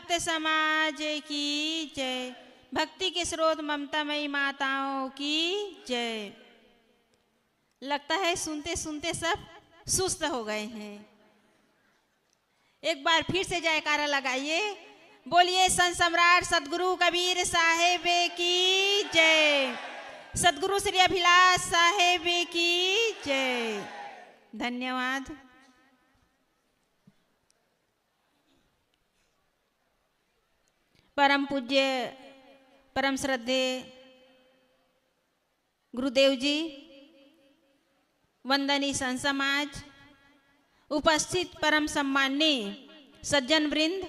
भक्त समाज की जय। भक्ति के स्रोत ममतामयी माताओं की जय। लगता है सुनते सुनते सब सुस्त हो गए हैं। एक बार फिर से जयकारा लगाइए। बोलिए संत सम्राट सदगुरु कबीर साहेब की जय। सदगुरु श्री अभिलाष साहेब की जय। धन्यवाद। परम पूज्य परम श्रद्धेय गुरुदेव जी, वंदनीय संत समाज, उपस्थित परम सम्माननीय सज्जन वृंद,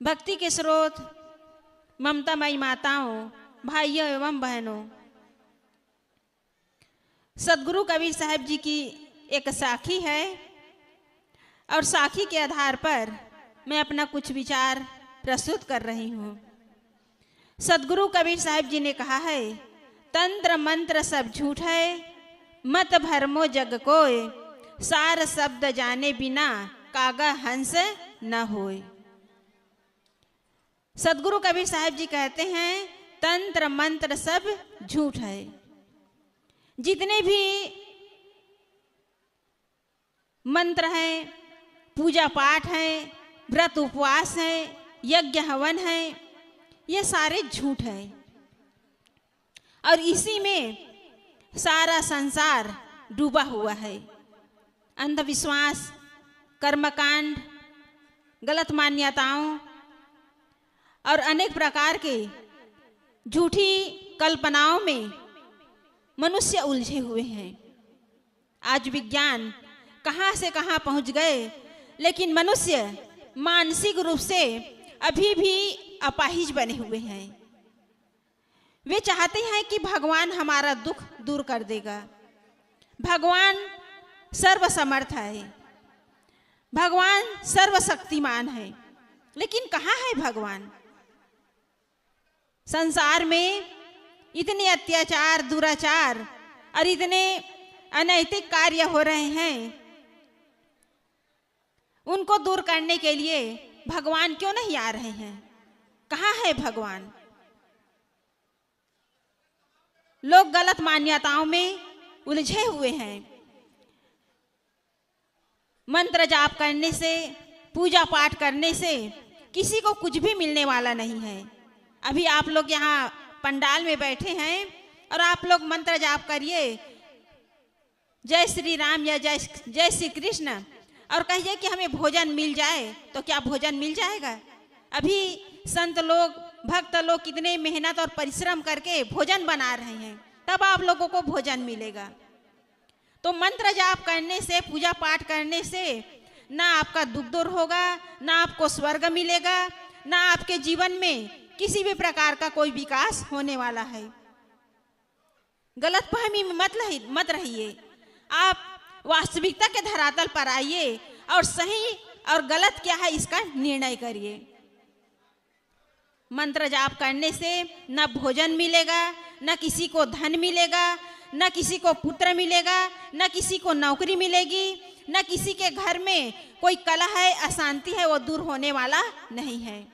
भक्ति के स्रोत ममतामयी माताओं, भाइयों एवं बहनों, सदगुरु कबीर साहब जी की एक साखी है और साखी के आधार पर मैं अपना कुछ विचार प्रस्तुत कर रही हूँ। सदगुरु कबीर साहब जी ने कहा है, तंत्र मंत्र सब झूठ है, मत भरमो जग कोय, सार शब्द जाने बिना कागा हंस न होए। सदगुरु कबीर साहब जी कहते हैं तंत्र मंत्र सब झूठ है। जितने भी मंत्र हैं, पूजा पाठ हैं, व्रत उपवास हैं, यज्ञ हवन हैं, ये सारे झूठ हैं और इसी में सारा संसार डूबा हुआ है। अंधविश्वास, कर्मकांड, गलत मान्यताओं और अनेक प्रकार के झूठी कल्पनाओं में मनुष्य उलझे हुए हैं। आज विज्ञान कहाँ से कहाँ पहुँच गए, लेकिन मनुष्य मानसिक रूप से अभी भी अपाहिज बने हुए हैं। वे चाहते हैं कि भगवान हमारा दुख दूर कर देगा। भगवान सर्वसमर्थ है, भगवान सर्वशक्तिमान है, लेकिन कहाँ है भगवान? संसार में इतने अत्याचार, दुराचार और इतने अनैतिक कार्य हो रहे हैं, उनको दूर करने के लिए भगवान क्यों नहीं आ रहे हैं? कहाँ है भगवान? लोग गलत मान्यताओं में उलझे हुए हैं। मंत्र जाप करने से, पूजा पाठ करने से किसी को कुछ भी मिलने वाला नहीं है। अभी आप लोग यहाँ पंडाल में बैठे हैं और आप लोग मंत्र जाप करिए, जय श्री राम या जय श्री कृष्ण, और कहिए कि हमें भोजन मिल जाए, तो क्या भोजन मिल जाएगा? अभी संत लोग, भक्त लोग कितने मेहनत और परिश्रम करके भोजन बना रहे हैं, तब आप लोगों को भोजन मिलेगा। तो मंत्र जाप करने से, पूजा पाठ करने से ना आपका दुख दूर होगा, ना आपको स्वर्ग मिलेगा, ना आपके जीवन में किसी भी प्रकार का कोई विकास होने वाला है। गलतफहमी में मत रहिए। आप वास्तविकता के धरातल पर आइए और सही और गलत क्या है इसका निर्णय करिए। मंत्र जाप करने से न भोजन मिलेगा, न किसी को धन मिलेगा, न किसी को पुत्र मिलेगा, न किसी को नौकरी मिलेगी, न किसी के घर में कोई कलह है, अशांति है, वो दूर होने वाला नहीं है।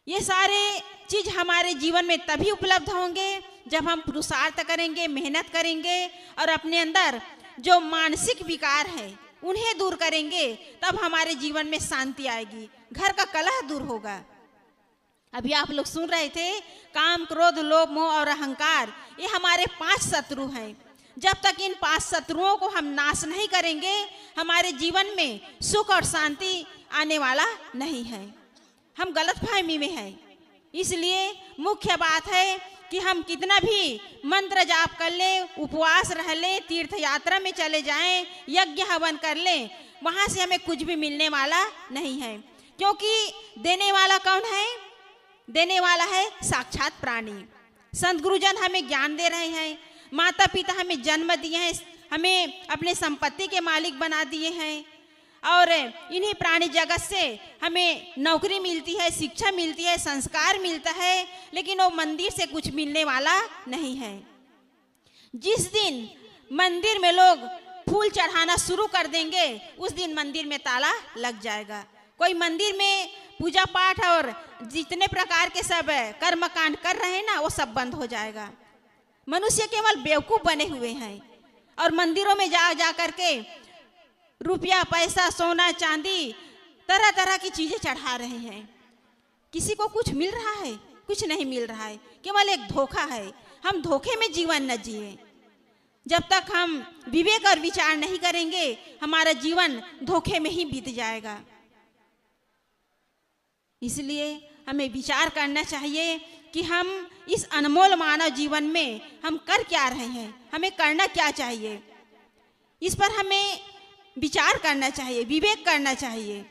ये सारे चीज हमारे जीवन में तभी उपलब्ध होंगे जब हम पुरुषार्थ करेंगे, मेहनत करेंगे और अपने अंदर जो मानसिक विकार है उन्हें दूर करेंगे, तब हमारे जीवन में शांति आएगी, घर का कलह दूर होगा। अभी आप लोग सुन रहे थे, काम, क्रोध, लोभ, मोह और अहंकार, ये हमारे 5 शत्रु हैं। जब तक इन 5 शत्रुओं को हम नाश नहीं करेंगे, हमारे जीवन में सुख और शांति आने वाला नहीं है। हम गलतफहमी में हैं। इसलिए मुख्य बात है कि हम कितना भी मंत्र जाप कर लें, उपवास रह लें, तीर्थ यात्रा में चले जाएं, यज्ञ हवन कर लें, वहाँ से हमें कुछ भी मिलने वाला नहीं है। क्योंकि देने वाला कौन है? देने वाला है साक्षात प्राणी। संत गुरुजन हमें ज्ञान दे रहे हैं, माता पिता हमें जन्म दिए हैं, हमें अपने संपत्ति के मालिक बना दिए हैं, और इन्हीं प्राणी जगत से हमें नौकरी मिलती है, शिक्षा मिलती है, संस्कार मिलता है, लेकिन वो मंदिर से कुछ मिलने वाला नहीं है। जिस दिन मंदिर में लोग फूल चढ़ाना शुरू कर देंगे, उस दिन मंदिर में ताला लग जाएगा। कोई मंदिर में पूजा पाठ और जितने प्रकार के सब कर्म कांड कर रहे हैं ना, वो सब बंद हो जाएगा। मनुष्य केवल बेवकूफ बने हुए हैं और मंदिरों में जा जा करके रुपया पैसा सोना चांदी तरह तरह की चीजें चढ़ा रहे हैं। किसी को कुछ मिल रहा है? कुछ नहीं मिल रहा है, केवल एक धोखा है। हम धोखे में जीवन न जिए। जब तक हम विवेक और विचार नहीं करेंगे, हमारा जीवन धोखे में ही बीत जाएगा। इसलिए हमें विचार करना चाहिए कि हम इस अनमोल मानव जीवन में हम कर क्या रहे हैं, हमें करना क्या चाहिए। इस पर हमें विचार करना चाहिए, विवेक करना चाहिए।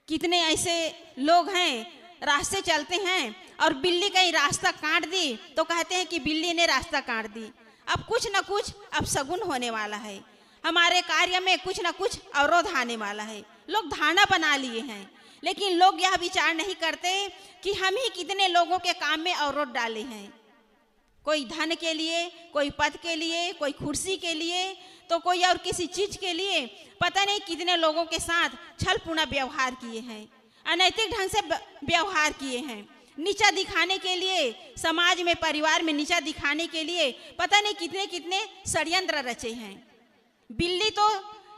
कितने ऐसे लोग हैं, रास्ते चलते हैं और बिल्ली कहीं रास्ता काट दी तो कहते हैं कि बिल्ली ने रास्ता काट दी। अब कुछ न कुछ अपशगुन होने वाला है, हमारे कार्य में कुछ न कुछ अवरोध आने वाला है। लोग धारणा बना लिए हैं, लेकिन लोग यह विचार नहीं करते कि हम ही कितने लोगों के काम में अवरोध डाले हैं। कोई धन के लिए, कोई पद के लिए, कोई कुर्सी के लिए, तो कोई और किसी चीज के लिए पता नहीं कितने लोगों के साथ छलपूना व्यवहार किए हैं, अनैतिक ढंग से व्यवहार किए हैं। नीचा दिखाने के लिए, समाज में परिवार में नीचा दिखाने के लिए पता नहीं कितने कितने षड्यंत्र रचे हैं। बिल्ली तो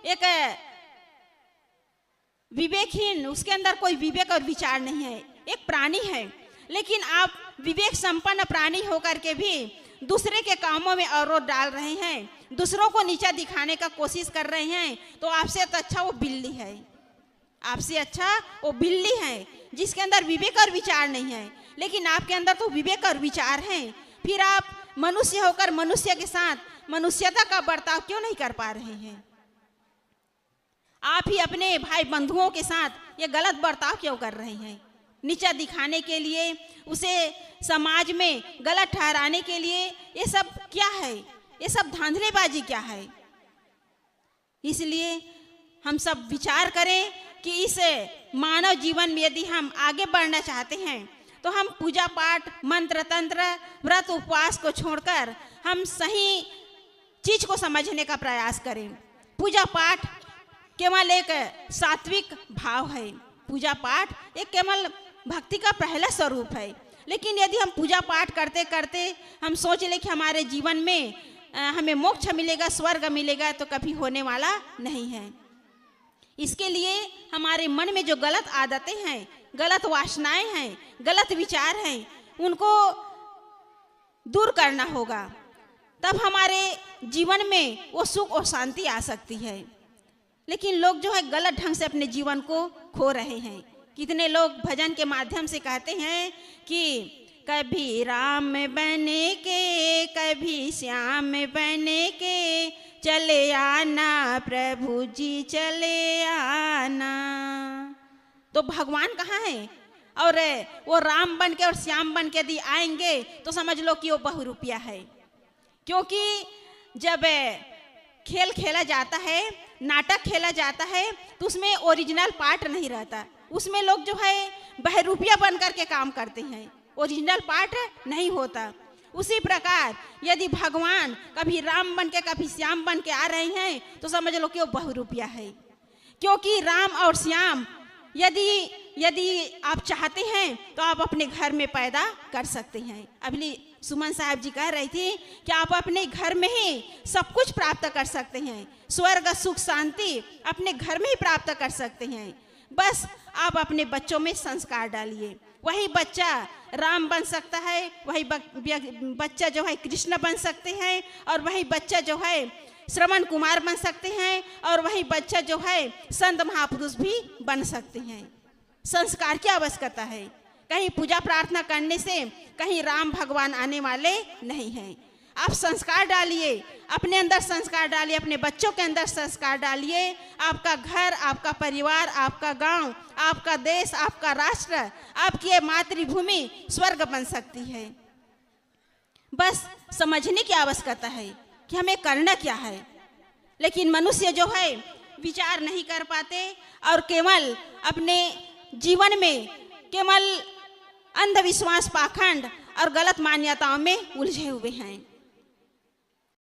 एक विवेकहीन, उसके अंदर कोई विवेक और विचार नहीं है, एक प्राणी है। लेकिन आप विवेक संपन्न प्राणी होकर के भी दूसरे के कामों में अवरोध डाल रहे हैं, दूसरों को नीचा दिखाने का कोशिश कर रहे हैं, तो आपसे तो अच्छा वो बिल्ली है, आपसे अच्छा वो बिल्ली है जिसके अंदर विवेक और विचार नहीं है। लेकिन आपके अंदर तो विवेक और विचार है, फिर आप मनुष्य होकर मनुष्य के साथ मनुष्यता का बर्ताव क्यों नहीं कर पा रहे हैं? आप ही अपने भाई बंधुओं के साथ ये गलत बर्ताव क्यों कर रहे हैं? नीचा दिखाने के लिए, उसे समाज में गलत ठहराने के लिए, ये सब क्या है? ये सब धांधलेबाजी क्या है? इसलिए हम सब विचार करें कि इस मानव जीवन में यदि हम आगे बढ़ना चाहते हैं तो हम पूजा पाठ, मंत्र तंत्र, व्रत उपवास को छोड़कर हम सही चीज को समझने का प्रयास करें। पूजा पाठ केवल एक सात्विक भाव है, पूजा पाठ एक केवल भक्ति का पहला स्वरूप है। लेकिन यदि हम पूजा पाठ करते करते हम सोच ले कि हमारे जीवन में हमें मोक्ष मिलेगा, स्वर्ग मिलेगा, तो कभी होने वाला नहीं है। इसके लिए हमारे मन में जो गलत आदतें हैं, गलत वासनाएं हैं, गलत विचार हैं, उनको दूर करना होगा। तब हमारे जीवन में वो सुख और शांति आ सकती है। लेकिन लोग जो है गलत ढंग से अपने जीवन को खो रहे हैं। कितने लोग भजन के माध्यम से कहते हैं कि कभी राम बने के, कभी श्याम बने के, चले आना प्रभु जी चले आना। तो भगवान कहाँ है? और वो राम बन के और श्याम बन के यदि आएंगे तो समझ लो कि वो बहुरूपिया है। क्योंकि जब खेल खेला जाता है, नाटक खेला जाता है, तो उसमें ओरिजिनल पार्ट नहीं रहता। उसमें लोग जो है बहरूपिया बन करके काम करते हैं, ओरिजिनल पार्ट नहीं होता। उसी प्रकार यदि भगवान कभी राम बन के कभी श्याम बन के आ रहे हैं तो समझ लो कि वो बहुरूपिया है। क्योंकि राम और श्याम यदि आप चाहते हैं तो आप अपने घर में पैदा कर सकते हैं। अभी सुमन साहब जी कह रही थी कि आप अपने घर में ही सब कुछ प्राप्त कर सकते हैं, स्वर्ग सुख शांति अपने घर में ही प्राप्त कर सकते हैं। बस आप अपने बच्चों में संस्कार डालिए, वही बच्चा राम बन सकता है, वही बच्चा जो है कृष्ण बन सकते हैं, और वही बच्चा जो है श्रवण कुमार बन सकते हैं, और वही बच्चा जो है संत महापुरुष भी बन सकते हैं। संस्कार की आवश्यकता है। कहीं पूजा प्रार्थना करने से कहीं राम भगवान आने वाले नहीं हैं। आप संस्कार डालिए, अपने अंदर संस्कार डालिए, अपने बच्चों के अंदर संस्कार डालिए। आपका घर, आपका परिवार, आपका गांव, आपका देश, आपका राष्ट्र, आपकी मातृभूमि स्वर्ग बन सकती है। बस समझने की आवश्यकता है कि हमें करना क्या है। लेकिन मनुष्य जो है विचार नहीं कर पाते और केवल अपने जीवन में केवल अंधविश्वास, पाखंड और गलत मान्यताओं में उलझे हुए हैं।